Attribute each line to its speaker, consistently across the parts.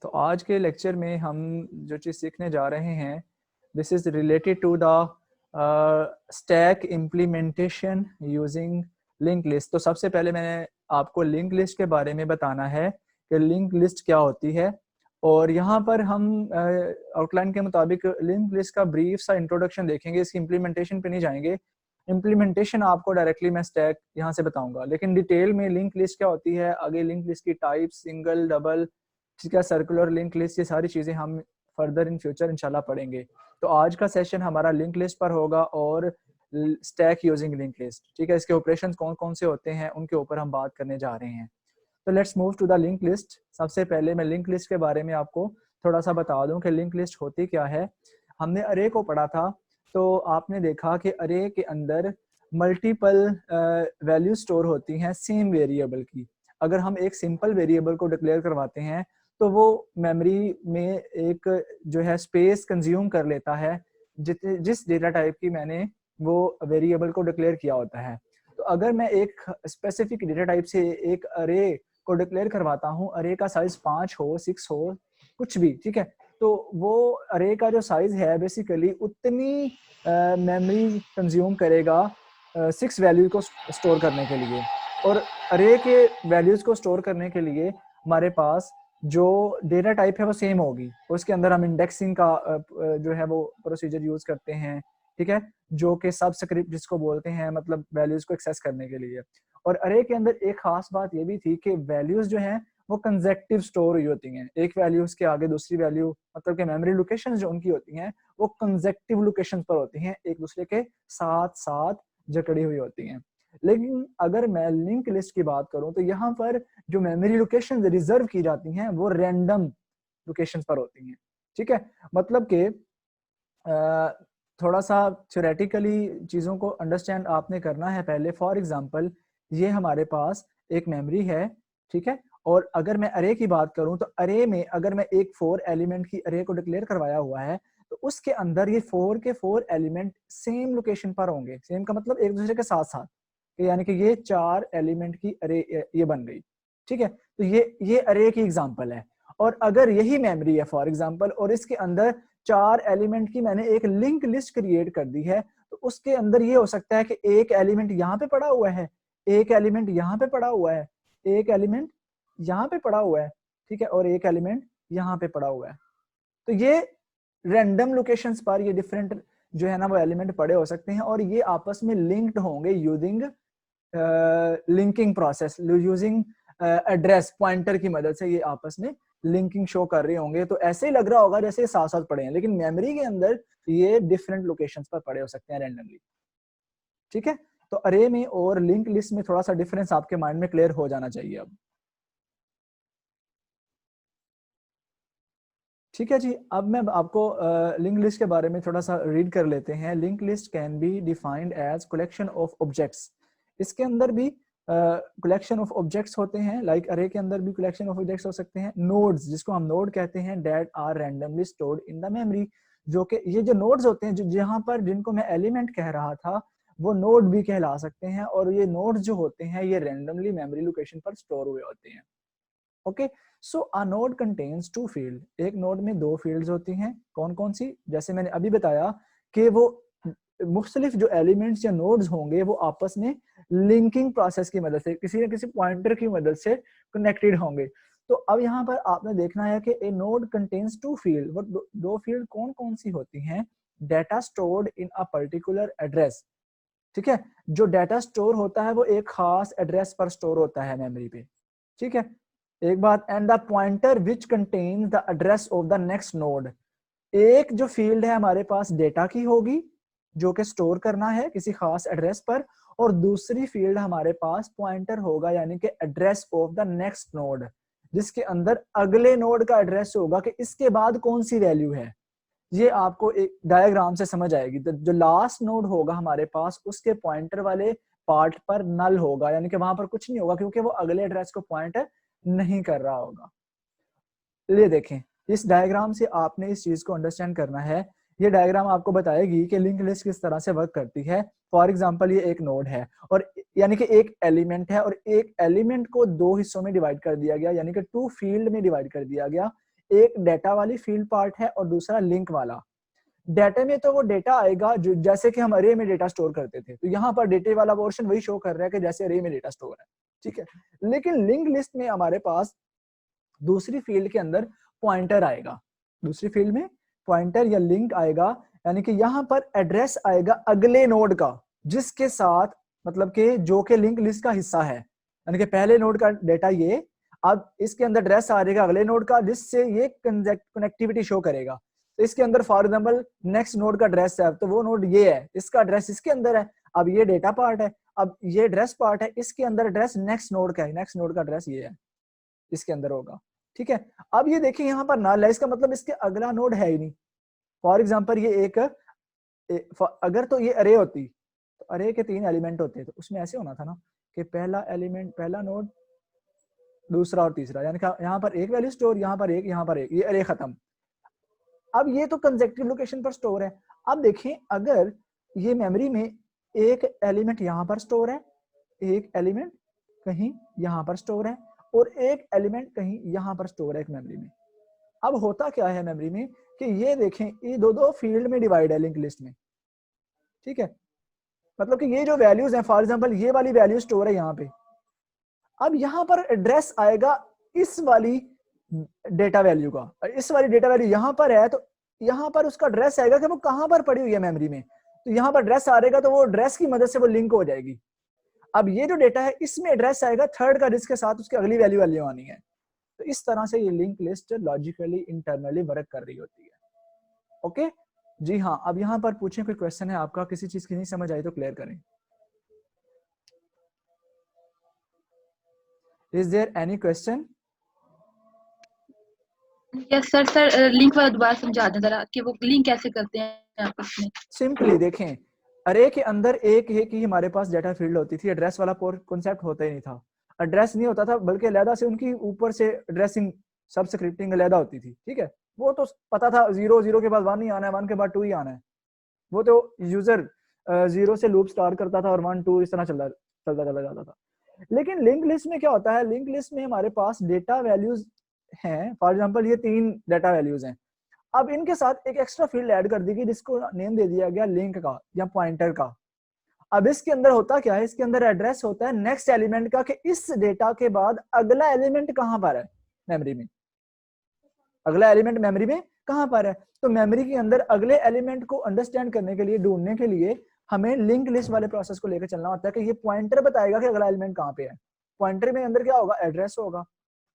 Speaker 1: तो आज के लेक्चर में हम जो चीज़ सीखने जा रहे हैं, this is related to the stack implementation using link list. तो सबसे पहले मैंने आपको लिंक लिस्ट के बारे में बताना है कि लिंक लिस्ट क्या होती है। और यहाँ पर हम आउटलाइन के मुताबिक लिंक लिस्ट का ब्रीफ सा इंट्रोडक्शन देखेंगे, इसकी इम्प्लीमेंटेशन पे नहीं जाएंगे। इम्प्लीमेंटेशन आपको डायरेक्टली मैं स्टैक यहाँ से बताऊंगा, लेकिन डिटेल में लिंक लिस्ट क्या होती है, आगे लिंक लिस्ट की टाइप, सिंगल, डबल, ठीक है, सर्कुलर लिंक लिस्ट, ये सारी चीज़ें हम फर्दर इन फ्यूचर इंशाल्लाह पढ़ेंगे। तो आज का सेशन हमारा लिंक लिस्ट पर होगा और स्टैक यूजिंग लिंक लिस्ट, ठीक है। इसके ऑपरेशन कौन कौन से होते हैं उनके ऊपर हम बात करने जा रहे हैं। तो let's move to the link list. सबसे पहले मैं लिंक लिस्ट के बारे में आपको थोड़ा सा बता दूं कि लिंक लिस्ट होती क्या है। हमने अरे को पढ़ा था, तो आपने देखा कि अरे के अंदर मल्टीपल वैल्यू स्टोर होती हैं सेम वेरिएबल की। अगर हम एक सिंपल वेरिएबल को डिक्लेयर करवाते हैं तो वो मेमोरी में एक जो है स्पेस कंज्यूम कर लेता है जिस डेटा टाइप की मैंने वो वेरिएबल को डिक्लेयर किया होता है। तो अगर मैं एक स्पेसिफिक डेटा टाइप से एक अरे को डिक्लेयर करवाता हूँ, अरे का साइज 5 हो, 6 हो, कुछ भी, ठीक है, तो वो अरे का जो साइज है बेसिकली उतनी मेमोरी कंज्यूम करेगा 6 वैल्यू को स्टोर करने के लिए। और अरे के वैल्यूज को स्टोर करने के लिए हमारे पास जो डेटा टाइप है वो सेम होगी। उसके अंदर हम इंडेक्सिंग का जो है वो प्रोसीजर यूज करते हैं, ठीक है, जो कि सबस्क्रिप्ट जिसको बोलते हैं, मतलब वैल्यूज को एक्सेस करने के लिए। और अरे के अंदर एक खास बात ये भी थी कि वैल्यूज जो हैं वो कंसेक्टिव स्टोर हुई होती हैं, एक वैल्यू के आगे दूसरी वैल्यू, मतलब कि मेमोरी लोकेशंस जो उनकी होती हैं वो कंसेक्टिव लोकेशन पर होती हैं, एक दूसरे के साथ साथ जकड़ी हुई होती हैं। लेकिन अगर मैं लिंक लिस्ट की बात करूं तो यहाँ पर जो मेमोरी लोकेशन रिजर्व की जाती हैं वो रैंडम लोकेशन पर होती हैं, ठीक है। मतलब कि थोड़ा सा थ्योरेटिकली चीज़ों को अंडरस्टैंड आपने करना है पहले। फॉर एग्जांपल, ये हमारे पास एक मेमोरी है, ठीक है, और अगर मैं अरे की बात करूं तो अरे में अगर मैं एक 4 एलिमेंट की अरे को डिक्लेयर करवाया हुआ है तो उसके अंदर ये 4 के 4 एलिमेंट सेम लोकेशन पर होंगे। सेम का मतलब एक दूसरे के साथ साथ, यानी कि ये 4 एलिमेंट की अरे ये बन गई, ठीक है। तो ये अरे की एग्जांपल है। और अगर यही मेमोरी है फॉर एग्जांपल और इसके अंदर 4 एलिमेंट की मैंने एक लिंक लिस्ट क्रिएट कर दी है, तो उसके अंदर ये हो सकता है कि एक एलिमेंट यहाँ पे पड़ा हुआ है, एक एलिमेंट यहाँ पे पड़ा हुआ है, एक एलिमेंट यहाँ पे पड़ा हुआ है, ठीक है, और एक एलिमेंट यहाँ पे पड़ा हुआ है। तो ये रैंडम लोकेशंस पर ये डिफरेंट जो है ना वो एलिमेंट पड़े हो सकते हैं और ये आपस में लिंक्ड होंगे using linking process, using address pointer की मदद से ये आपस में लिंकिंग शो कर रहे होंगे। तो ऐसे ही लग रहा होगा जैसे साथ साथ पड़े हैं, लेकिन मेमोरी के अंदर ये डिफरेंट लोकेशंस पर पड़े हो सकते हैं रैंडमली, ठीक है। तो अरे में और लिंक लिस्ट में थोड़ा सा डिफरेंस आपके माइंड में क्लियर हो जाना चाहिए अब, ठीक है जी। अब मैं आपको लिंक लिस्ट के बारे में थोड़ा सा रीड कर लेते हैं। Link list can be defined as collection of objects. इसके अंदर भी कलेक्शन ऑफ ऑब्जेक्ट्स होते हैं, लाइक अरे के अंदर भी कलेक्शन ऑफ ऑब्जेक्ट्स हो सकते हैं। नोड्स, जिसको हम नोड कहते हैं, that are randomly stored in the memory. जो कि ये जो नोड्स होते हैं, जो जहां पर जिनको मैं एलिमेंट कह रहा था वो नोड भी कहला सकते हैं, और ये नोड्स जो होते हैं ये रैंडमली मेमोरी लोकेशन पर स्टोर हुए होते हैं। Okay, so a node contains 2 field. एक नोड में 2 फील्ड्स होती हैं, कौन कौन सी, जैसे मैंने अभी बताया कि वो मुख्तलिफ जो एलिमेंट्स या नोड्स होंगे वो आपस में लिंकिंग प्रोसेस की मदद से किसी न किसी पॉइंटर की मदद से कनेक्टेड होंगे। तो अब यहाँ पर आपने देखना है कि ए नोड कंटेन्स 2 फील्ड। वो दो फील्ड कौन कौन सी होती हैं? Data stored in a particular address, ठीक है। जो डाटा स्टोर होता है वो एक खास एड्रेस पर स्टोर होता है मेमोरी पे, ठीक है। एक बात, and the pointer which contains the address of the next node. एक जो फील्ड है हमारे पास डेटा की होगी जो कि स्टोर करना है किसी खास एड्रेस पर, और दूसरी फील्ड हमारे पास पॉइंटर होगा यानी कि address of the next node, जिसके अंदर अगले नोड का एड्रेस होगा कि इसके बाद कौन सी वैल्यू है। ये आपको एक डायग्राम से समझ आएगी। तो जो लास्ट नोड होगा हमारे पास उसके पॉइंटर वाले पार्ट पर नल होगा, यानी कि वहां पर कुछ नहीं होगा क्योंकि वो अगले एड्रेस को पॉइंट नहीं कर रहा होगा। ये देखें, इस डायग्राम से आपने इस चीज को अंडरस्टैंड करना है। ये डायग्राम आपको बताएगी कि लिंक लिस्ट किस तरह से वर्क करती है। फॉर एग्जांपल, ये एक नोड है और यानी कि एक एलिमेंट है और एक एलिमेंट को 2 हिस्सों में डिवाइड कर दिया गया, यानी कि 2 फील्ड में डिवाइड कर दिया गया। एक डाटा वाली फील्ड पार्ट है और दूसरा लिंक वाला। डाटा में तो वो डेटा आएगा जो जैसे कि हम अरे में डेटा स्टोर करते थे, तो यहाँ पर डेटे वाला पोर्शन वही शो कर रहा है कि जैसे अरे में डेटा स्टोर है, ठीक है। लेकिन लिंक लिस्ट में हमारे पास दूसरी फील्ड के अंदर पॉइंटर आएगा, दूसरी फील्ड में पॉइंटर या लिंक आएगा, यानी कि यहाँ पर एड्रेस आएगा अगले नोड का, जिसके साथ मतलब कि जो के लिंक लिस्ट का हिस्सा है, यानी कि पहले नोड का डेटा ये, अब इसके अंदर एड्रेस आ जाएगा अगले नोड का, जिससे ये कनेक्टिविटी शो करेगा। तो इसके अंदर फॉर एग्जांपल नेक्स्ट नोड का एड्रेस है, तो वो नोड ये है, इसका एड्रेस इसके अंदर है, अब ये डेटा पार्ट है, अब ये एड्रेस पार्ट है, इसके अंदर एड्रेस नेक्स्ट नोड का है, नेक्स्ट नोड का एड्रेस ये है, इसके अंदर होगा, ठीक है। अब ये देखिए यहाँ पर नल है, इसका मतलब इसके अगला नोड है ही नहीं। फॉर एग्जांपल ये एक अगर तो ये अरे होती तो अरे के 3 एलिमेंट होते, तो उसमें ऐसे होना था ना कि पहला एलिमेंट, पहला नोड, दूसरा और तीसरा, यानी कि यहाँ पर एक वैल्यू स्टोर, यहाँ पर एक, यहाँ पर एक, ये अरे खत्म। अब ये तो कंसेक्टिव लोकेशन पर स्टोर है। अब देखें अगर ये मेमोरी में एक एलिमेंट यहाँ पर स्टोर है, एक एलिमेंट कहीं यहाँ पर स्टोर है, और एक एलिमेंट कहीं यहाँ पर स्टोर है एक मेमोरी में। अब होता क्या है मेमोरी में कि ये देखें ये दो फील्ड में डिवाइड है लिंक लिस्ट में, ठीक है। मतलब कि ये जो वैल्यूज हैं, फॉर एग्जांपल ये वाली वैल्यू स्टोर है यहाँ पे, अब यहाँ पर एड्रेस आएगा इस वाली डेटा वैल्यू का, इस वाली डेटा वैल्यू यहाँ पर है, तो यहाँ पर उसका एड्रेस आएगा कि वो कहाँ पर पड़ी हुई है मेमोरी में, तो यहाँ पर एड्रेस आ रहेगा, तो वो एड्रेस की मदद से वो लिंक हो जाएगी। अब ये जो डेटा है इसमें एड्रेस आएगा थर्ड का, जिसके साथ उसकी अगली वैल्यू आनी है। तो इस तरह से ये link list logically internally work कर रही होती है। ओके जी हाँ, अब यहाँ पर पूछें कोई क्वेश्चन है आपका, किसी चीज की नहीं समझ आई तो क्लियर करें। Is there any question?
Speaker 2: Yes sir. Sir link वाला दोबारा समझा दें जरा कि वो लिंक कैसे करते हैं आपस में।
Speaker 1: सिंपली देखें, अरे के अंदर एक ही हमारे पास डाटा फील्ड होती थी, एड्रेस वाला कॉन्सेप्ट होता ही नहीं था, एड्रेस नहीं होता था, बल्कि अलहदा से उनकी ऊपर से एड्रेसिंग सब स्क्रिप्टिंग अलहदा होती थी, ठीक है। वो तो पता था 0 0 के बाद 1 ही आना है, 1 के बाद 2 ही आना है, वो तो यूजर 0 से लूप स्टार्ट करता था और 1 2 इस तरह चलता चला जाता था। लेकिन लिंक लिस्ट में क्या होता है, लिंक लिस्ट में हमारे पास डेटा वैल्यूज हैं, फॉर एग्जांपल ये 3 डेटा वैल्यूज हैं, अब इनके साथ एक एक्स्ट्रा फील्ड ऐड कर दी गई जिसको नेम दे दिया गया लिंक का या पॉइंटर का। अब इसके अंदर होता क्या है, इसके अंदर एड्रेस होता है नेक्स्ट एलिमेंट का, कि इस डेटा के बाद अगला एलिमेंट कहां पर है मेमोरी में, अगला एलिमेंट मेमोरी में कहां पर है। तो मेमोरी के अंदर अगले एलिमेंट को अंडरस्टैंड करने के लिए, ढूंढने के लिए हमें लिंक लिस्ट वाले प्रोसेस को लेकर चलना होता है, कि ये पॉइंटर बताएगा कि अगला एलिमेंट कहां पे है। पॉइंटर में अंदर क्या होगा, एड्रेस होगा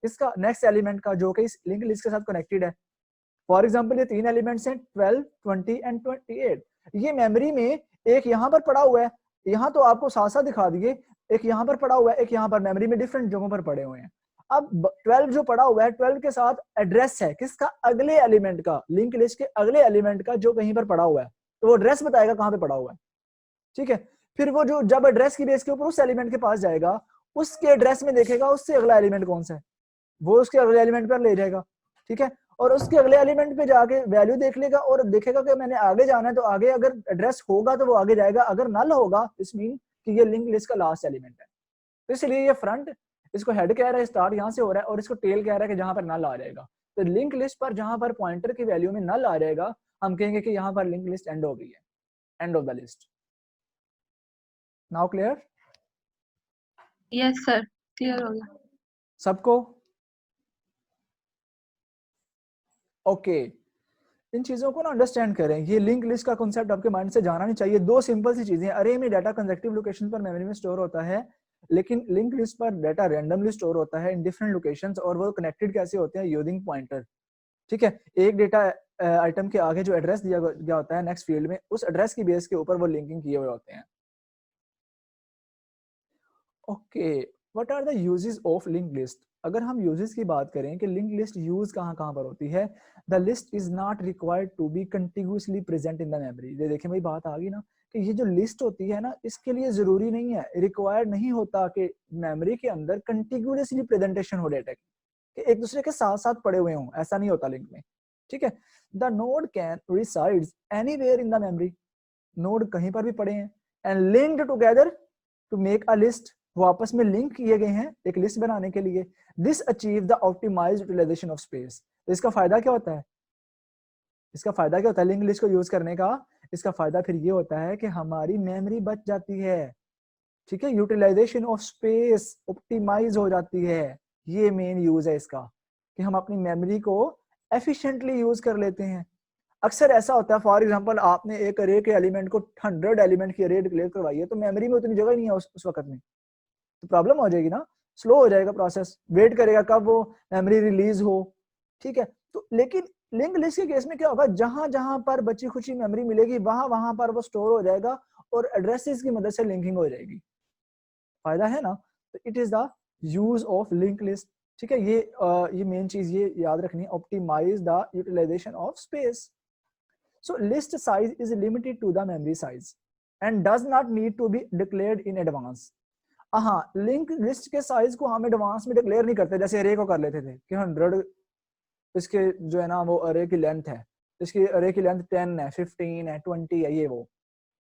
Speaker 1: इसका नेक्स्ट एलिमेंट का, जो कि इस लिंक लिस्ट के साथ कनेक्टेड है। फॉर एग्जाम्पल ये 3 एलिमेंट्स हैं 12, 20 एंड 28। ये मेमोरी में एक यहाँ पर पड़ा हुआ है, यहाँ तो आपको साथ साथ दिखा दिए, एक यहाँ पर पड़ा हुआ है, एक यहाँ पर, मेमोरी में डिफरेंट जगहों पर पड़े हुए हैं। अब 12 जो पड़ा हुआ है, 12 के साथ एड्रेस है किसका, अगले एलिमेंट का, लिंक लिस्ट के अगले एलिमेंट का जो कहीं पर पड़ा हुआ है, तो वो एड्रेस बताएगा कहाँ पे पड़ा हुआ है, ठीक है। फिर वो जो जब एड्रेस की बेस के ऊपर उस एलिमेंट के पास जाएगा, उसके एड्रेस में देखेगा उससे अगला एलिमेंट कौन सा है, वो उसके अगले एलिमेंट पर ले जाएगा, ठीक है। और उसके अगले एलिमेंट पे जाके वैल्यू देख लेगा और देखेगा कि मैंने आगे जाना है, तो आगे अगर एड्रेस होगा तो वो आगे जाएगा, अगर नल होगा इस मीन कि ये लिंक लिस्ट का लास्ट एलिमेंट है। तो इसलिए ये फ्रंट, इसको हेड कह रहा है, स्टार्ट यहाँ से हो रहा है, और इसको टेल कह रहा है कि जहां पर नल आ जाएगा। तो लिंक लिस्ट पर जहां पर पॉइंटर की वैल्यू में नल आ जाएगा, हम कहेंगे कि यहाँ पर लिंक लिस्ट एंड हो गई है, end of the list. Now clear?
Speaker 2: Yes sir, clear हो गया
Speaker 1: सबको? ओके इन चीजों को ना अंडरस्टैंड करें, ये लिंक लिस्ट का कॉन्सेप्ट आपके माइंड से जाना नहीं चाहिए। दो सिंपल सी चीजें, अरे में डाटा कंसेक्टिव लोकेशन पर मेमोरी में स्टोर होता है, लेकिन लिंक लिस्ट पर डाटा रैंडमली स्टोर होता है इन डिफरेंट लोकेशंस, और वो कनेक्टेड कैसे होते हैं, यूजिंग पॉइंटर, ठीक है। एक डेटा आइटम के आगे जो एड्रेस दिया गया होता है नेक्स्ट फील्ड में, उस एड्रेस की बेस के ऊपर वो लिंकिंग किए हुए होते हैं। Okay what are the uses of link list? अगर हम यूजेस की बात करें कि लिंक लिस्ट यूज कहाँ कहाँ पर होती है, the list is not required to be continuously present in the memory. ये देखें भाई बात आ गई ना, कि ये जो लिस्ट होती है ना, इसके लिए जरूरी नहीं है, रिक्वायर्ड नहीं होता कि मेमोरी के अंदर कंटिन्यूअसली प्रेजेंटेशन हो डेटा की, कि एक दूसरे के साथ साथ पड़े हुए हों, ऐसा नहीं होता लिंक में, ठीक है। The node can resides anywhere in the memory, node कहीं पर भी पड़े हैं, and linked together to make a list, वो आपस में लिंक किए गए हैं एक लिस्ट बनाने के लिए। This achieve the optimized utilization of space. इसका फायदा क्या होता है? इसका फायदा क्या होता है लिंक लिस्ट को यूज करने का? इसका फायदा फिर ये होता है कि हमारी मेमोरी बच जाती है, ठीक है, यूटिलाइजेशन ऑफ स्पेस ऑप्टिमाइज हो जाती है। ये मेन यूज है इसका, कि हम अपनी मेमोरी को एफिशिएंटली यूज कर लेते हैं। अक्सर ऐसा होता है, फॉर एग्जांपल आपने एक अरे के एलिमेंट को 100 एलिमेंट की अरे डिक्लेयर करवाई है, तो मेमोरी में उतनी जगह नहीं है उस वक्त में, तो प्रॉब्लम हो जाएगी ना, स्लो हो जाएगा प्रोसेस, वेट करेगा कब वो मेमोरी रिलीज हो, ठीक है। तो लेकिन लिंक लिस्ट के केस में क्या होगा, जहां जहां पर बची खुची मेमोरी मिलेगी वहां वहां पर वो स्टोर हो जाएगा और एड्रेसेस की मदद से लिंकिंग हो जाएगी। फायदा है ना? तो it is the use of link list, ठीक है। ये मेन चीज ये याद रखनी है, optimize the utilization of space. So list size is limited to the memory size and does not need to be declared in advance. हाँ, link list के साइज को हम एडवांस में डिक्लेयर नहीं करते, जैसे अरे को कर लेते थे कि 100 इसके जो है ना वो अरे की लेंथ है, इसकी अरे की लेंथ 10 है, 15 है, 20 है,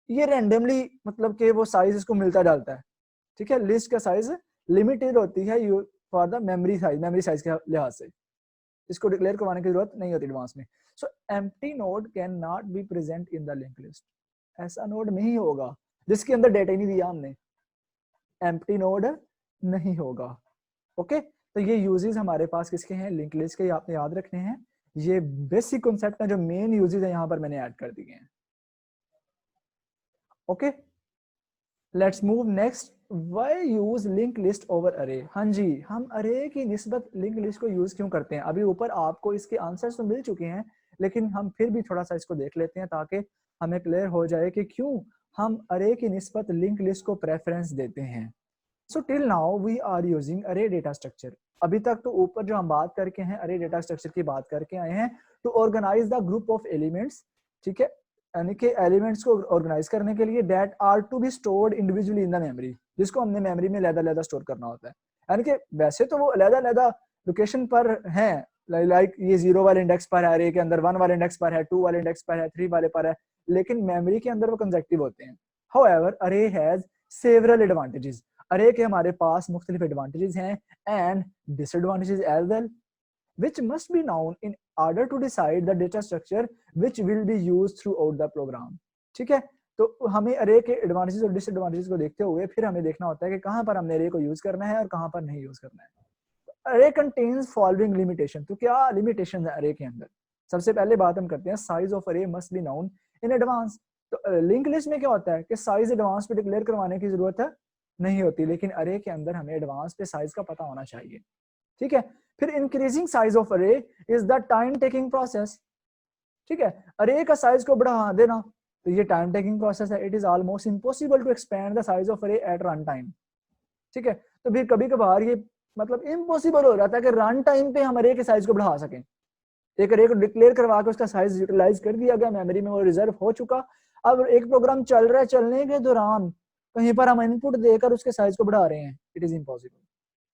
Speaker 1: ये रैंडमली मतलब कि वो साइज इसको मिलता जाता है, ठीक है। लिस्ट का साइज लिमिटेड होती है फॉर द मेमोरी साइज के लिहाज से, इसको डिक्लेयर करवाने की जरूरत नहीं होती एडवांस में। सो empty node can not be present in the link list. ऐसा नोड नहीं होगा जिसके अंदर डेटा ही नहीं दिया हमने, एम्प्टी नोड नहीं होगा। ओके, तो ये यूजेस हमारे पास किसके हैं, लिंक लिस्ट के, आपने याद रखने हैं। ये बेसिक कॉन्सेप्ट है, जो मेन यूजेस है यहाँ पर मैंने ऐड कर दिए हैं। Okay, let's move next. Why use link list over अरे? हाँ जी, हम अरे की निस्बत लिंक लिस्ट को यूज क्यों करते हैं? अभी ऊपर आपको इसके आंसर्स तो मिल चुके हैं, लेकिन हम फिर भी थोड़ा सा इसको देख लेते हैं ताकि हमें क्लियर हो जाए कि क्यों हम अरे की निस्बत लिंक लिस्ट को प्रेफरेंस देते हैं। So till now we are using array data structure. अभी तक तो ऊपर जो हम बात करके हैं अरे डेटा स्ट्रक्चर की बात करके आए हैं to organize the group of elements, ठीक है, यानी कि एलिमेंट्स को ऑर्गेनाइज करने के लिए that are to be stored individually in the memory, जिसको हमने मेमोरी में अलग-अलग स्टोर करना होता है। यानी कि वैसे तो वो अलग-अलग लोकेशन पर हैं, लाइक ये 0 वाले इंडेक्स पर है अरे के अंदर, 1 वाले इंडेक्स पर है, 2 वाले इंडेक्स पर है, 3 वाले पर है, लेकिन मेमोरी के अंदर वो कंसेक्टिव होते हैं। हाउएवर अरे हैज सेवरल एडवांटेजेस। अरे के हमारे पास मुख्तलिफ एडवांटेजेस हैं and disadvantages as well, which must be known in order to decide the data structure which will be used throughout the program, ठीक है। तो हमें अरे के एडवांटेजेस और डिसएडवांटेजेस को देखते हुए फिर हमें देखना होता है कि कहां पर हमने अरे को यूज करना है और कहां पर नहीं यूज करना है। अरे कंटेन्स फॉलोइंग लिमिटेशन। तो क्या लिमिटेशन है अरे के अंदर? सबसे पहले बात हम करते हैं, साइज ऑफ अरे must be known in advance. तो लिंक लिस्ट में क्या होता है कि साइज एडवांस पे डिक्लेयर करवाने की जरूरत नहीं होती, लेकिन अरे के अंदर हमें एडवांस पे साइज का पता होना चाहिए, ठीक है। फिर इंक्रीजिंग साइज ऑफ अरे is the time taking process, ठीक है। अरे का साइज को बढ़ा देना तो ये टाइम टेकिंग प्रोसेस है। It is almost impossible to expand the size of array at run time, ठीक है। तो फिर कभी कभार ये मतलब इम्पॉसिबल हो जाता है कि रन टाइम पे हम अरे के साइज को बढ़ा सकें। एक अरे को डिक्लेयर करवा के उसका साइज यूटिलाइज कर दिया गया, मेमोरी में वो रिजर्व हो चुका, अब एक प्रोग्राम चल रहा है, चलने के दौरान कहीं पर हम इनपुट देकर उसके साइज को बढ़ा रहे हैं, इट इज इम्पॉसिबल,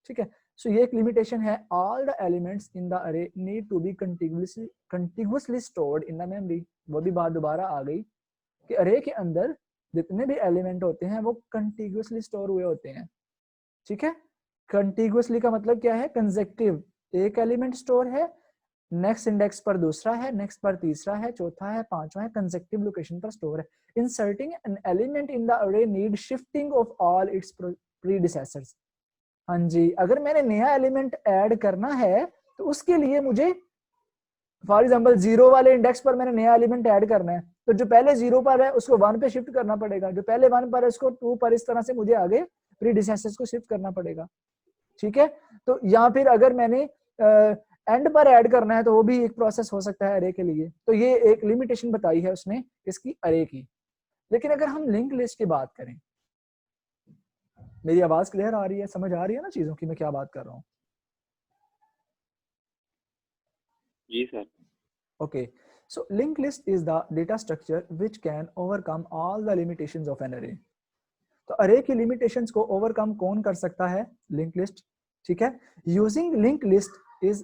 Speaker 1: ठीक है। सो ये एक लिमिटेशन है, all the elements in the array need to be contiguously stored in the memory. वो भी बात दोबारा आ गई कि अरे के अंदर जितने भी एलिमेंट होते हैं वो कंटिगुअसली स्टोर हुए होते हैं, ठीक है। कंटिगुअसली का मतलब क्या है, कंसेक्टिव, एक एलिमेंट स्टोर है, नेक्स्ट इंडेक्स पर दूसरा है, नेक्स्ट पर तीसरा है, चौथा है, पांचवा है, कंसेक्टिव लोकेशन पर स्टोर है। Inserting an element in the array need shifting of all its predecessors. हाँ जी, अगर मैंने नया एलिमेंट ऐड करना है तो उसके लिए मुझे फॉर एग्जांपल 0 वाले इंडेक्स पर मैंने नया एलिमेंट ऐड करना है, तो जो पहले 0 पर है उसको 1 पे शिफ्ट करना पड़ेगा, जो पहले 1 पर है उसको 2 पर, इस तरह से मुझे आगे प्रीडिसेसर्स को शिफ्ट करना पड़ेगा, ठीक है। तो या फिर अगर मैंने एंड पर ऐड करना है तो वो भी एक प्रोसेस हो सकता है अरे के लिए। तो ये एक लिमिटेशन बताई है उसने इसकी अरे की। लेकिन अगर हम लिंक लिस्ट की बात करें, मेरी आवाज क्लियर आ रही है, समझ आ रही है ना चीजों की मैं क्या बात कर रहा हूँ?
Speaker 3: जी sir.
Speaker 1: Okay, so linked list is the data structure which can overcome all the limitations of an array. तो array की limitations को overcome कौन कर सकता है? Linked list, ठीक है। Using linked list is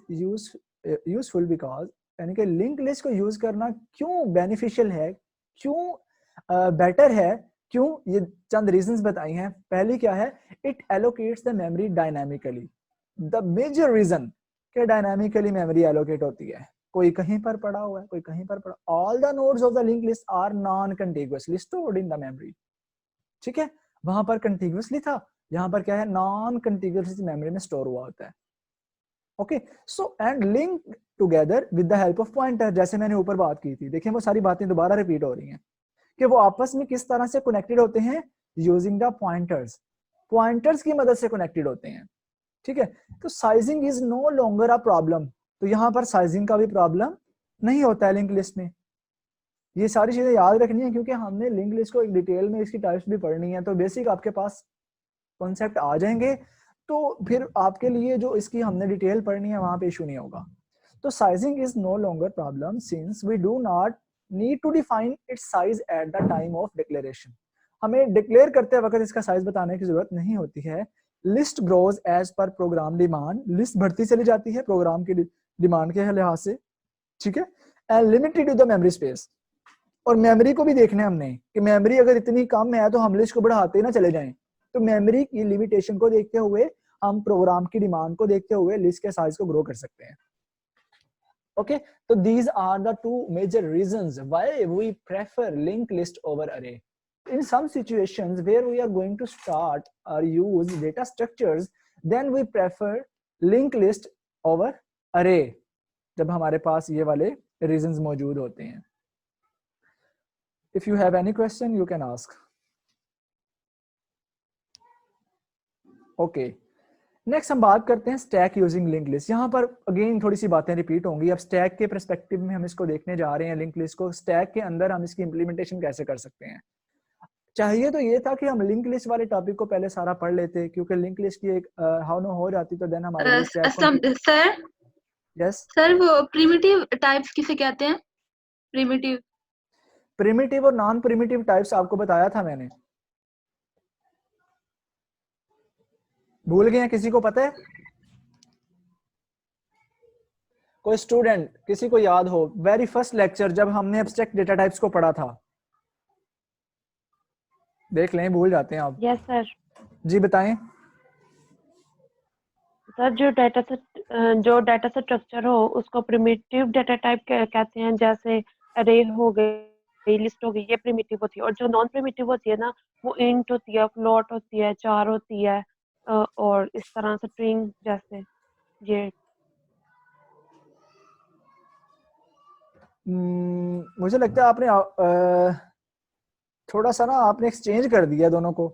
Speaker 1: useful because, यानी कि linked list को use करना क्यों beneficial है, क्यों better है, क्यों, ये चंद reasons बताई हैं। पहली क्या है, it allocates the memory dynamically. The major reason कि डायनामिकली मेमोरी एलोकेट होती है, कोई कहीं पर पड़ा हुआ है, कोई कहीं पर पड़ा। All the nodes of the link list are non contiguously stored in the memory. ठीक है, वहां पर कंटिगुअसली था, यहाँ पर क्या है, नॉन कंटिगुअसली मेमोरी में स्टोर हुआ होता है। Okay, so and link together with the help of pointer, जैसे मैंने ऊपर बात की थी, देखिए वो सारी बातें दोबारा रिपीट हो रही हैं कि वो आपस में किस तरह से कनेक्टेड होते हैं, यूजिंग द पॉइंटर्स, पॉइंटर्स की मदद से कनेक्टेड होते हैं। ठीक है, तो sizing is no longer a problem, तो यहाँ पर साइजिंग का भी प्रॉब्लम नहीं होता है लिंक लिस्ट में। ये सारी चीजें याद रखनी है क्योंकि हमने लिंक लिस्ट को एक डिटेल में इसकी टाइप्स भी पढ़नी है, तो बेसिक आपके पास कॉन्सेप्ट आ जाएंगे, तो फिर आपके लिए जो इसकी हमने डिटेल पढ़नी है वहां पे इशू नहीं होगा। तो sizing is no longer problem since we do not need to define its size at the time of declaration, हमें डिक्लेयर करते वक्त इसका साइज बताने की जरूरत नहीं होती है। List grows as per program demand, list बढ़ती चली जाती है प्रोग्राम की डिमांड के लिहाज से। ठीक है, and limited to the memory space, और मेमोरी को भी देखना है हमने कि मेमोरी अगर इतनी कम है तो हम लिस्ट को बढ़ाते ही ना चले जाएं, तो मेमोरी की लिमिटेशन को देखते हुए हम प्रोग्राम की डिमांड को देखते हुए लिस्ट के साइज को ग्रो कर सकते हैं। ओके, तो these are the two major reasons why we prefer linked list over array. In some situations where we are going to start or use data structures, then we prefer linked list over array, जब हमारे पास ये वाले reasons मौजूद होते हैं। If you have any question, you can ask. Okay. Next हम बात करते हैं स्टैक यूजिंग लिंक लिस्ट। यहाँ पर अगेन थोड़ी सी बातें रिपीट होंगी। अब स्टैक के पर्सपेक्टिव में हम इसको देखने जा रहे हैं, लिंक लिस्ट को स्टैक के अंदर हम इसकी इंप्लीमेंटेशन कैसे कर सकते हैं। चाहिए तो ये था कि हम लिंक लिस्ट वाले टॉपिक को पहले सारा पढ़ लेते, क्योंकि लिंक लिस्ट की एक हाउ नो हो जाती तो देन हमारे लिए स्टैक।
Speaker 2: सर
Speaker 1: यस
Speaker 2: सर, वो प्रिमिटिव टाइप्स किसे कहते हैं? प्रिमिटिव
Speaker 1: प्रिमिटिव और नॉन प्रिमिटिव टाइप्स आपको बताया था मैंने, भूल गए हैं? किसी को पता है? कोई स्टूडेंट, किसी को याद हो वेरी फर्स्ट लेक्चर जब हमने एब्स्ट्रैक्ट डेटा टाइप्स को पढ़ा था? देख लें, भूल जाते हैं आप।
Speaker 4: Yes sir.
Speaker 1: जी बताएं
Speaker 4: सर, जो डाटा से स्ट्रक्चर हो उसको प्रिमिटिव डाटा टाइप कहते हैं, जैसे अरे हो गई, लिस्ट हो गई, ये प्रिमिटिव होती है। और जो नॉन प्रिमिटिव होती है ना, वो इंट होती है, फ्लोट होती है, चार होती है, और इस तरह से स्ट्रिंग जैसे ये।
Speaker 1: मुझे लगता है आपने थोड़ा सा ना आपने एक्सचेंज कर दिया दोनों को,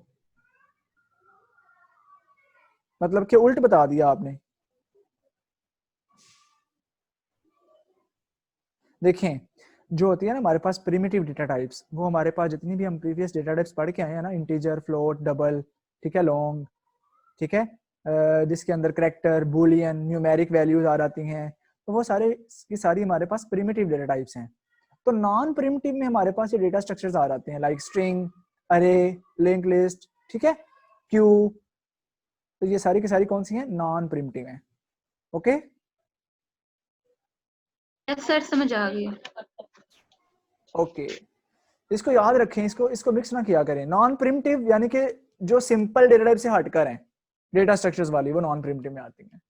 Speaker 1: मतलब कि उल्ट बता दिया आपने। देखें, जो होती है ना हमारे पास प्रिमिटिव डेटा टाइप्स, वो हमारे पास जितनी भी हम प्रीवियस डेटा टाइप्स पढ़ के आए हैं ना, इंटीजर, फ्लोट, डबल, ठीक है, लॉन्ग, ठीक है, जिसके अंदर करैक्टर, बूलियन, न्यूमेरिक वैल्यूज आ जाती हैं, तो वो सारे की सारी हमारे पास प्रिमिटिव डेटा टाइप्स हैं। तो नॉन प्रिमिटिव में हमारे पास ये डेटा स्ट्रक्चर्स आ जाते हैं, लाइक स्ट्रिंग, अरे, लिंक लिस्ट, ठीक है, क्यू, तो ये सारी की सारी कौन सी हैं? नॉन प्रिमिटिव हैं। ओके,
Speaker 2: यस सर, समझ आ गई।
Speaker 1: ओके, इसको याद रखें, इसको मिक्स ना किया करें। नॉन प्रिमिटिव यानी कि जो सिंपल डेटा टाइप से हटकर हैं, डेटा स्ट्रक्चर्स वाली, वो नॉन प्रिमिटिव में आती हैं।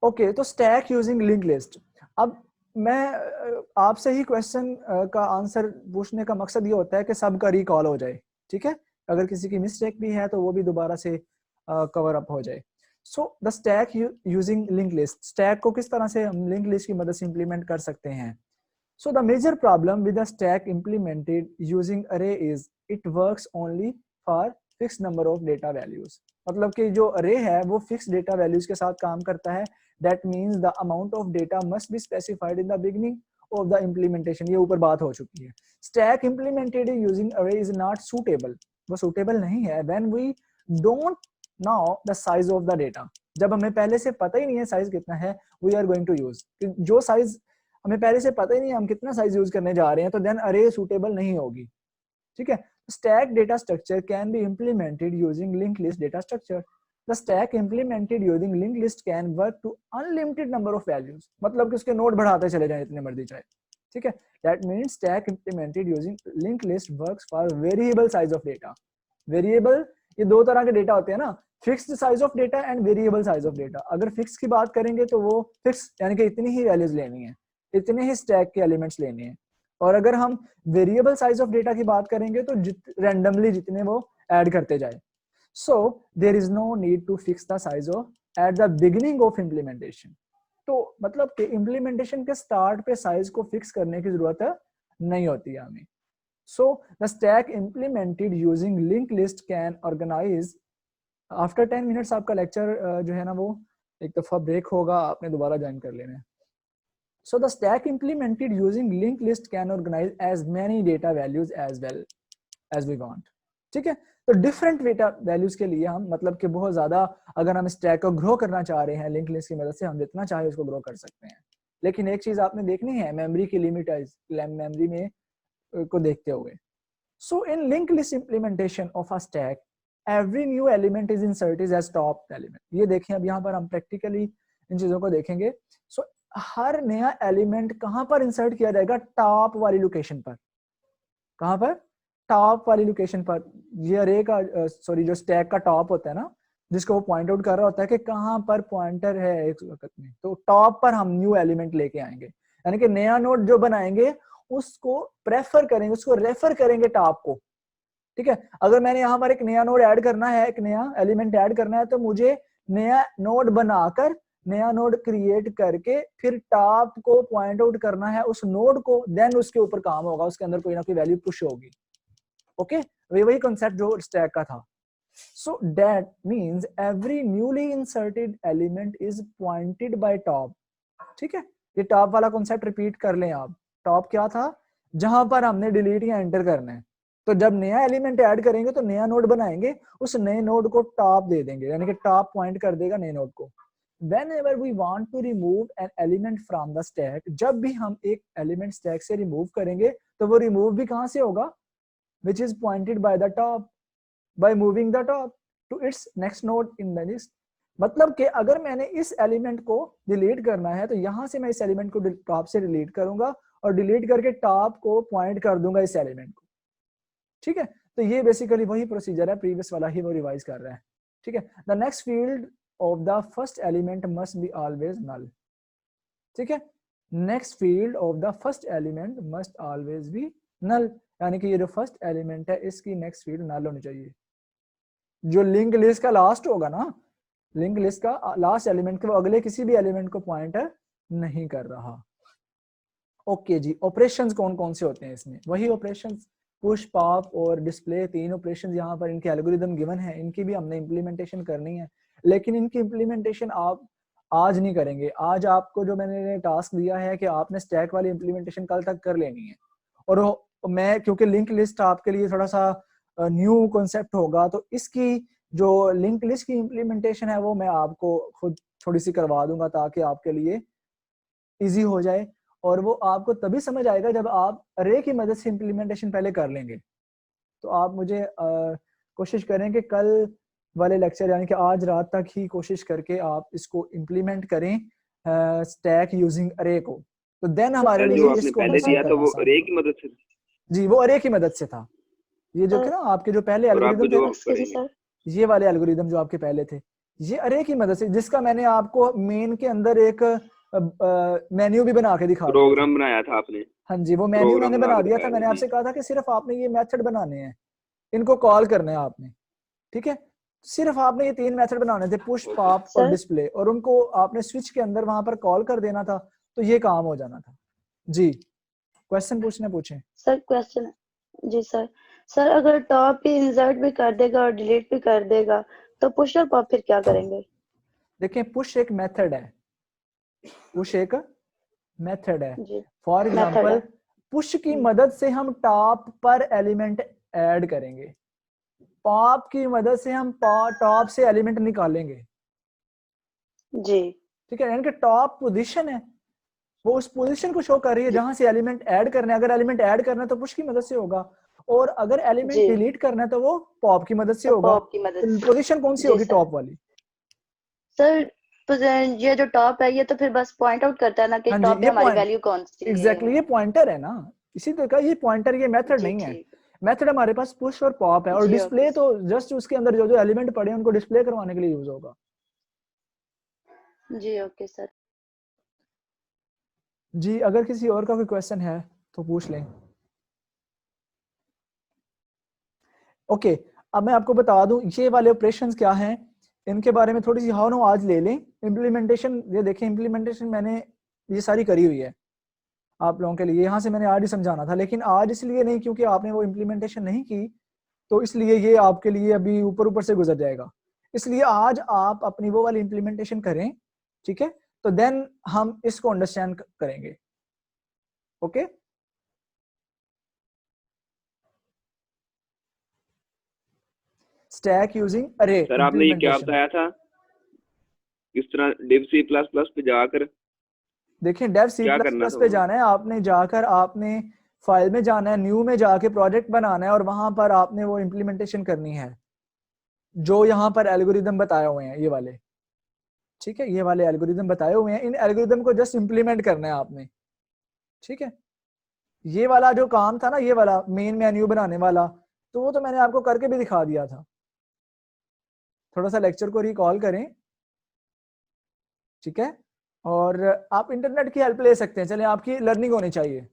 Speaker 1: ओके, तो स्टैक यूजिंग लिंक लिस्ट। अब मैं आपसे ही क्वेश्चन का आंसर पूछने का मकसद ये होता है कि सबका रिकॉल हो जाए, ठीक है, अगर किसी की मिस्टेक भी है तो वो भी दोबारा से कवर अप हो जाए। सो the stack using link list, stack को किस तरह से हम लिंक लिस्ट की मदद से इंप्लीमेंट कर सकते हैं। So the major problem with the stack implemented using array is it works only for fixed number of data values. मतलब कि जो array है वो fixed data values के साथ काम करता है। That means the amount of data must be specified in the beginning of the implementation. ये ऊपर बात हो चुकी है। Stack implemented using array is not suitable. वो suitable नहीं है when we don't know the size of the data. जब हमें पहले से पता ही नहीं है साइज कितना है, we are going to use. जो साइज हमें पहले से पता ही नहीं है हम कितना साइज यूज करने जा रहे हैं, तो देन अरे सूटेबल नहीं होगी, ठीक है। Stack data structure can be implemented using link list data structure. The stack implemented using link list can work to unlimited number of values, मतलब कि उसके नोड बढ़ाते चले जाएं जितने मर्जी चाहे, ठीक है। That means stack implemented using link list works for variable size of data. Variable, ये दो तरह के डेटा होते हैं ना, fixed size of data and variable size of data. अगर फिक्स की बात करेंगे तो वो फिक्स यानी कि इतनी ही वैल्यूज लेनी है, इतने ही स्टैक के एलिमेंट्स लेने हैं। और अगर हम वेरिएबल साइज ऑफ डेटा की बात करेंगे तो रैंडमली जितने वो ऐड करते जाए। So there is no need to fix the size of at the beginning of implementation. तो मतलब कि इम्प्लीमेंटेशन के स्टार्ट पे साइज को फिक्स करने की जरूरत नहीं होती है हमें। So the stack implemented using link list can organize. After 10 minutes आपका लेक्चर जो है ना वो एक दफा ब्रेक होगा, आपने दोबारा ज्वाइन कर लेना है। So the stack implemented using linked list can organize as many data values as well as we want। ठीक है, तो डिफरेंट डेटा वैल्यूज के लिए हम मतलब कि बहुत ज्यादा अगर हम स्टैक को ग्रो करना चाह रहे हैं लिंक लिस्ट की मदद से, हम जितना चाहे उसको ग्रो कर सकते हैं। लेकिन एक चीज आपने देखनी है, मेमोरी की लिमिट मेमोरी में को देखते हुए। So in link list implementation of a stack every new element is inserted as top element. ये देखें, अब यहाँ पर हम प्रैक्टिकली इन चीजों को देखेंगे। सो हर नया एलिमेंट कहां पर इंसर्ट किया जाएगा? टॉप वाली लोकेशन पर। कहां पर? टॉप वाली लोकेशन पर। ये अरे का सॉरी जो स्टैक का टॉप होता है ना, जिसको वो पॉइंट आउट कर रहा होता है कि कहां पर पॉइंटर है एक वक्त में, तो टॉप पर हम न्यू एलिमेंट लेके आएंगे। यानी कि नया नोड जो बनाएंगे उसको प्रेफर करेंगे, उसको रेफर करेंगे टॉप को। ठीक है, अगर मैंने यहाँ पर एक नया नोड ऐड करना है, एक नया एलिमेंट ऐड करना है, तो मुझे नया नोड बनाकर, नया नोड क्रिएट करके फिर टॉप को पॉइंट आउट करना है उस नोड को, देन उसके ऊपर काम होगा, उसके अंदर कोई ना कोई वैल्यू पुश होगी। ओके, वही कॉन्सेप्ट जो स्टैक का था। So that means every newly inserted element is pointed bye top. ठीक है, ये टॉप वाला कॉन्सेप्ट रिपीट कर लें आप। टॉप क्या था? जहां पर हमने डिलीट या एंटर करना है। तो जब नया एलिमेंट ऐड करेंगे तो नया नोड बनाएंगे, उस नए नोड को टॉप दे देंगे, यानी कि टॉप पॉइंट कर देगा नए नोड को। Whenever we want to remove an element from the stack, जब भी हम एक एलिमेंट स्टैक से रिमूव करेंगे तो वो रिमूव भी कहां से होगा? Which is pointed by the top, by moving the top to its next node in the list। मतलब कि अगर मैंने इस एलिमेंट को डिलीट करना है तो यहां से मैं इस एलिमेंट को टॉप से डिलीट करूंगा और डिलीट करके टॉप को पॉइंट कर दूंगा इस एलिमेंट को। ठीक है, तो ये बेसिकली वही प्रोसीजर है, प्रीवियस वाला ही वो रिवाइज कर रहा है। ठीक है, the next field of the first element must be always null। ठीक है, next field of the first element must always be null, यानी कि ये जो फर्स्ट एलिमेंट है इसकी नेक्स्ट फील्ड नल होनी चाहिए। जो लिंक लिस्ट का लास्ट होगा ना, लिंक लिस्ट का लास्ट एलिमेंट वो अगले किसी भी एलिमेंट को पॉइंटर नहीं कर रहा। ओके जी, ऑपरेशंस कौन कौन से होते हैं इसमें? वही ऑपरेशंस पुश, पॉप और डिस्प्ले, तीन ऑपरेशंस यहाँ पर इनके एल्गोरिदम गिवन है, इनकी भी हमने इम्प्लीमेंटेशन करनी है। लेकिन इनकी इम्प्लीमेंटेशन आप आज नहीं करेंगे। आज आपको जो मैंने टास्क दिया है कि आपने स्टैक वाली इम्प्लीमेंटेशन कल तक कर लेनी है। और मैं क्योंकि लिंक लिस्ट आपके लिए थोड़ा सा न्यू कॉन्सेप्ट होगा, तो इसकी जो लिंक लिस्ट की इम्प्लीमेंटेशन है वो मैं आपको खुद थोड़ी सी करवा दूंगा ताकि आपके लिए इजी हो जाए। और वो आपको तभी समझ आएगा जब आप अरे की मदद से इम्प्लीमेंटेशन पहले कर लेंगे। तो आप मुझे कोशिश करें कि कल वाले लेक्चर यानी कि आज रात तक ही कोशिश करके आप इसको इम्प्लीमेंट करें स्टैक यूजिंग अरे को। तो देन हमारे लिए इसको
Speaker 3: पहले दिया तो वो अरे की मदद से।
Speaker 1: जी, वो अरे की मदद से था। ये जो थे ना आपके जो पहले एल्गोरिदम थे ना, ये वाले एल्गोरिदम जो आपके पहले थे, ये अरे की मदद से, जिसका मैंने आपको मेन के अंदर एक मेन्यू भी बना के दिखा,
Speaker 3: प्रोग्राम बनाया था आपने।
Speaker 1: हाँ जी, वो मेन्यू मैंने बना दिया था। मैंने आपसे कहा था कि सिर्फ आपने ये मेथड बनाने हैं, इनको कॉल करना है आपने। ठीक है, सिर्फ आपने ये तीन मेथड बनाने थे, पुश, पॉप और डिस्प्ले, और उनको आपने स्विच के अंदर वहां पर कॉल कर देना था, तो ये काम हो जाना था। जी, क्वेश्चन पूछें
Speaker 5: सर। क्वेश्चन जी सर अगर टॉप भी इंसर्ट भी कर देगा और डिलीट भी कर देगा तो पुश और पॉप फिर क्या करेंगे?
Speaker 1: देखिए, पुश एक मेथड है, पुश एक मेथड है। फॉर एग्जांपल पुश की मदद से हम टॉप पर एलिमेंट ऐड करेंगे, पॉप की मदद से हम टॉप से एलिमेंट निकालेंगे। जी, ठीक है, यानी कि टॉप पोजीशन है, वो उस पोजीशन को शो कर रही है जहां से एलिमेंट ऐड करना है। अगर एलिमेंट ऐड करना है तो पुश की मदद से होगा, और अगर एलिमेंट डिलीट करना है तो वो पॉप की मदद से होगा। पोजीशन कौन सी होगी? टॉप वाली।
Speaker 5: सर ये जो टॉप है ये तो फिर बस पॉइंट आउट करता है ना कि टॉप पे हमारी वैल्यू कौन सी है।
Speaker 1: एग्जैक्टली, ये पॉइंटर है ना, इसी तरह का ये पॉइंटर, ये मेथड नहीं है। मेथड हमारे पास पुश और पॉप है, और
Speaker 5: जी,
Speaker 1: डिस्प्ले
Speaker 5: ओके
Speaker 1: तो जस्ट उसके अंदर जो जो एलिमेंट पड़े हैं उनको डिस्प्ले करवाने के लिए यूज होगा।
Speaker 5: जी, ओके सर।
Speaker 1: जी, अगर किसी और का कोई क्वेश्चन है तो पूछ लें। ओके, अब मैं आपको बता दूं ये वाले ऑपरेशंस क्या हैं, इनके बारे में थोड़ी सी हाउ नो आज ले लें। इम्प्लीमेंटेशन, ये देखें इम्प्लीमेंटेशन मैंने ये सारी करी हुई है आप लोगों के लिए, यहाँ से मैंने आज ही समझाना था, लेकिन आज इसलिए नहीं क्योंकि आपने वो इम्प्लीमेंटेशन नहीं की, तो इसलिए ये आपके लिए अभी ऊपर ऊपर से गुजर जाएगा। इसलिए आज आप अपनी वो वाली इम्प्लीमेंटेशन करें, ठीक है, तो देन हम इसको अंडरस्टैंड करेंगे। ओके, स्टैक यूजिंग अरे
Speaker 3: सर आपने ये क्या
Speaker 1: इम्प्लीमेंटेशन।
Speaker 3: बताया था, किस तरह div C++ पे जाकर
Speaker 1: देखें डेव सी
Speaker 3: क्या
Speaker 1: प्लस
Speaker 3: करना
Speaker 1: प्लस
Speaker 3: था
Speaker 1: पे
Speaker 3: वहाँ?
Speaker 1: जाना है आपने, जाकर आपने फाइल में जाना है, न्यू में जाके प्रोजेक्ट बनाना है और वहां पर आपने वो इम्प्लीमेंटेशन करनी है जो यहाँ पर एल्गोरिदम बताए हुए हैं ये वाले, ठीक है, ये वाले एल्गोरिदम बताए हुए हैं, इन एल्गोरिदम को जस्ट इम्प्लीमेंट करना है आपने, ठीक है। ये वाला जो काम था ना, ये वाला मेन मेन्यू बनाने वाला, तो वो तो मैंने आपको करके भी दिखा दिया था। थोड़ा सा लेक्चर को रिकॉल करें, ठीक है, और आप इंटरनेट की हेल्प ले सकते हैं, चले आपकी लर्निंग होनी चाहिए,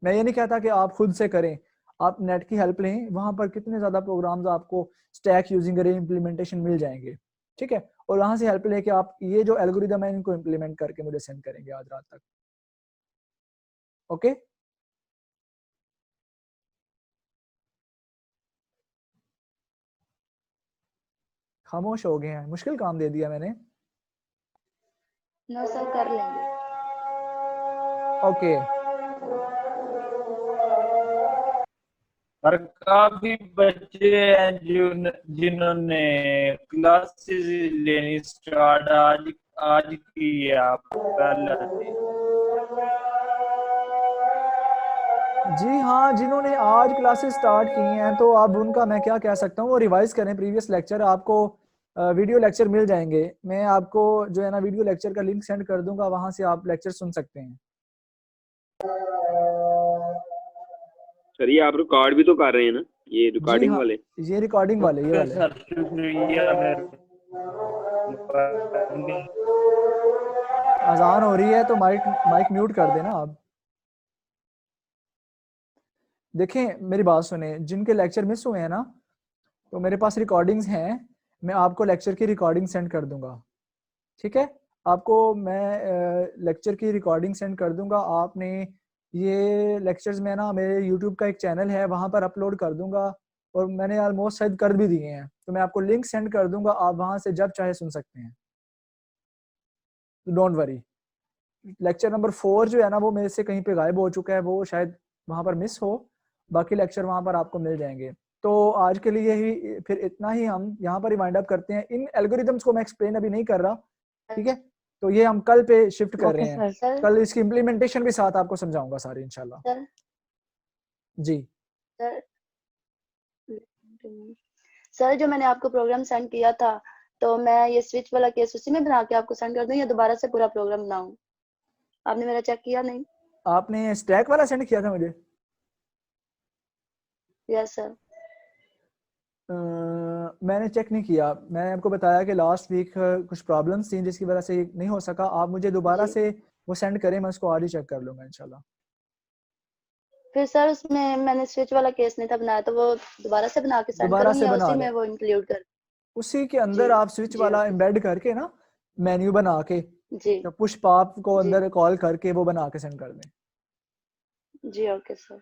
Speaker 1: मैं ये नहीं कहता कि आप खुद से करें, आप नेट की हेल्प लें, वहां पर कितने ज्यादा प्रोग्राम्स आपको स्टैक यूजिंग अरे इम्प्लीमेंटेशन मिल जाएंगे, ठीक है, और वहां से हेल्प लेके आप ये जो एल्गोरिदम है इनको इम्प्लीमेंट करके मुझे सेंड करेंगे आज रात तक। ओके, खामोश हो गए हैं, मुश्किल काम दे दिया मैंने।
Speaker 5: नो सर, कर लेंगे।
Speaker 1: ओके,
Speaker 6: और काफी बच्चे हैं जिन्होंने क्लासेस लेनी स्टार्ट आज आज की है, आप पहला दिन।
Speaker 1: जी हाँ, जिन्होंने आज क्लासेस स्टार्ट की हैं तो अब उनका मैं क्या कह सकता हूँ, वो रिवाइज करें प्रीवियस लेक्चर, आपको वीडियो लेक्चर मिल जाएंगे, मैं आपको जो है ना वीडियो लेक्चर का लिंक सेंड कर दूंगा, वहां से आप लेक्चर सुन सकते हैं।
Speaker 3: सर ये आप रिकॉर्ड भी तो कर रहे हैं ना, ये
Speaker 1: जी
Speaker 3: रिकॉर्डिंग
Speaker 1: हाँ,
Speaker 3: वाले?
Speaker 1: ये रिकॉर्डिंग वाले, ये वाले।
Speaker 6: सर शुक्रिया, मेहरबानी।
Speaker 1: अजान हो रही है तो माइक म्यूट कर देना आप। देखें मेरी बात सुने, जिनके लेक्चर मिस हुए हैं ना, तो मेरे पास रिकॉर्डिंग्स हैं, मैं आपको लेक्चर की रिकॉर्डिंग सेंड कर दूंगा, ठीक है, आपको मैं लेक्चर की रिकॉर्डिंग सेंड कर दूंगा, आपने ये लेक्चर्स में ना मेरे यूट्यूब का एक चैनल है वहां पर अपलोड कर दूंगा, और मैंने ऑलमोस्ट शायद कर भी दिए हैं, तो मैं आपको लिंक सेंड कर दूंगा, आप वहां से जब चाहे सुन सकते हैं, डोंट वरी। लेक्चर नंबर 4 जो है ना वो मेरे से कहीं पे गायब हो चुका है, वो शायद वहां पर मिस हो, बाकी लेक्चर वहां पर आपको मिल जाएंगे। तो आज के लिए ही फिर इतना ही, हम यहाँ पर ही वाइंड अप करते हैं, इन एल्गोरिदम्स को मैं एक्सप्लेन अभी नहीं कर रहा, ठीक है, तो ये हम कल पे शिफ्ट कर रहे हैं,
Speaker 5: सर
Speaker 1: कल इसकी इम्प्लीमेंटेशन भी साथ आपको समझाऊंगा सारी इंशाल्लाह।
Speaker 5: सर
Speaker 1: जी
Speaker 5: सर सर, जो मैंने आपको प्रोग्राम सेंड किया था, तो मैं ये स्विच वाला केस उसी में बना के आपको सेंड कर दूं या दोबारा से पूरा प्रोग्राम बनाऊं? आपने मेरा चेक किया नहीं?
Speaker 1: आपने स्टैक वाला सेंड किया था मुझे?
Speaker 5: Yes sir.
Speaker 1: मैंने चेक नहीं किया, मैंने आपको बताया कि लास्ट वीक कुछ प्रॉब्लम्स थी जिसकी वजह से नहीं हो सका, आप मुझे दोबारा
Speaker 5: जी।
Speaker 1: से वो सेंड करें, मैं उसको आज ही चेक कर लूंगा इंशाल्लाह।
Speaker 5: फिर सर उसमें मैंने स्विच वाला केस नहीं था बनाया, तो वो दोबारा से बना के सेंड
Speaker 1: दोबारा
Speaker 5: करूं
Speaker 1: से
Speaker 5: या
Speaker 1: बना
Speaker 5: उसी
Speaker 1: लें,
Speaker 5: में वो इंक्लूड कर?
Speaker 1: उसी के अंदर
Speaker 5: जी
Speaker 1: आप स्विच
Speaker 5: जी
Speaker 1: वाला
Speaker 5: ओके
Speaker 1: एम्बेड करके ना, मेन्यू बना के,
Speaker 5: जी
Speaker 1: तो पुश पॉप को
Speaker 5: जी
Speaker 1: अंदर कॉल करके वो बना के सेंड कर दें।
Speaker 5: जी ओके सर।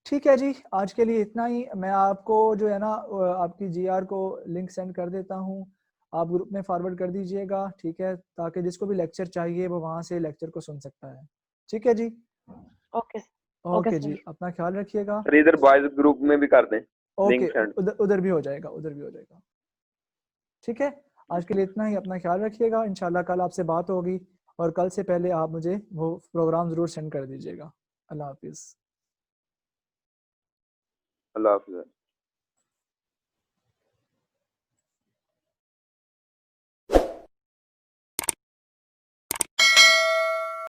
Speaker 1: ठीक है जी, आज के लिए इतना ही, मैं आपको जो है ना आपकी जीआर को लिंक सेंड कर देता हूँ, आप ग्रुप में फॉरवर्ड कर दीजिएगा, ठीक है, ताकि जिसको भी लेक्चर चाहिए वो वहां से लेक्चर को सुन सकता है, ठीक है जी।
Speaker 4: ओके ओके
Speaker 1: ओके जी,
Speaker 4: सर।
Speaker 1: अपना ख्याल रखिएगा।
Speaker 3: सर इधर बॉयज ग्रुप में भी कर दें
Speaker 1: ओके,
Speaker 3: लिंक सेंड।
Speaker 1: उधर उधर भी हो जाएगा, उधर भी हो जाएगा, ठीक है। आज के लिए इतना ही, अपना ख्याल रखिएगा, इंशाल्लाह कल आपसे बात होगी, और कल से पहले आप मुझे वो प्रोग्राम जरूर सेंड कर दीजिएगा। अल्लाह हाफिज़।
Speaker 3: अल्लाह हाफिज़।